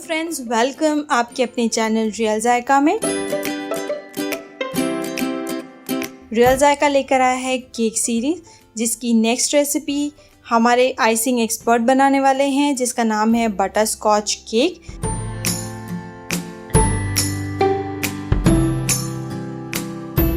Friends, welcome आपके अपने channel real जायका में। रियल जायका लेकर आया है केक सीरीज, जिसकी नेक्स्ट रेसिपी हमारे आइसिंग एक्सपर्ट बनाने वाले हैं, जिसका नाम है बटरस्कॉच केक।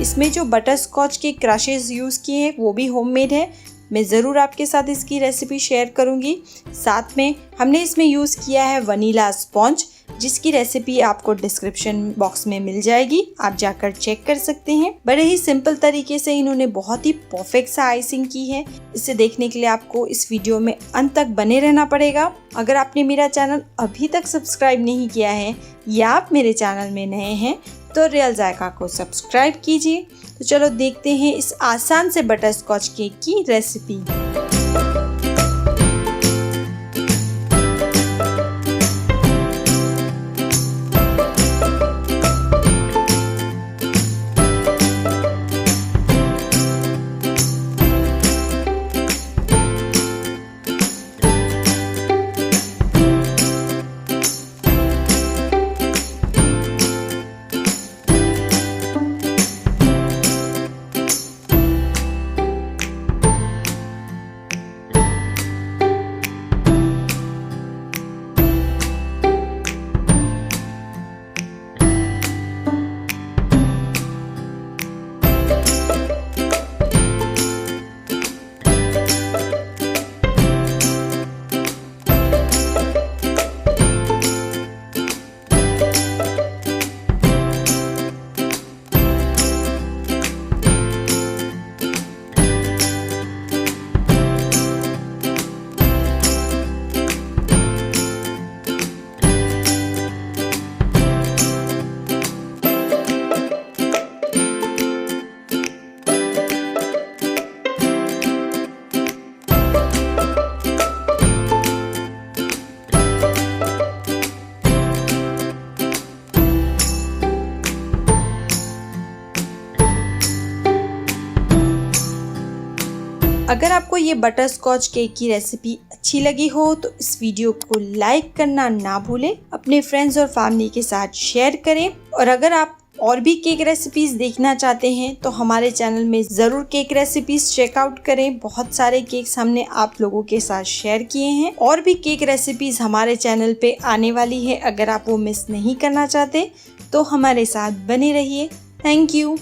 इसमें जो बटरस्कॉच के क्रशेस यूज़ किए हैं वो भी होममेड है। मैं ज़रूर आपके साथ इसकी रेसिपी शेयर करूंगी। साथ में हमने इसमें यूज़ किया है वनीला स्पॉन्ज, जिसकी रेसिपी आपको डिस्क्रिप्शन बॉक्स में मिल जाएगी, आप जाकर चेक कर सकते हैं। बड़े ही सिंपल तरीके से इन्होंने बहुत ही परफेक्ट सा आइसिंग की है। इसे देखने के लिए आपको इस वीडियो में अंत तक बने रहना पड़ेगा। अगर आपने मेरा चैनल अभी तक सब्सक्राइब नहीं किया है या आप मेरे चैनल में नए हैं तो रियल जायका को सब्सक्राइब कीजिए। तो चलो देखते हैं इस आसान से बटरस्कॉच केक की रेसिपी। अगर आपको ये बटरस्कॉच केक की रेसिपी अच्छी लगी हो तो इस वीडियो को लाइक करना ना भूलें, अपने फ्रेंड्स और फैमिली के साथ शेयर करें। और अगर आप और भी केक रेसिपीज देखना चाहते हैं तो हमारे चैनल में ज़रूर केक रेसिपीज चेकआउट करें। बहुत सारे केक्स हमने आप लोगों के साथ शेयर किए हैं। और भी केक रेसिपीज हमारे चैनल पे आने वाली है। अगर आप वो मिस नहीं करना चाहते तो हमारे साथ बने रहिए। Thank you.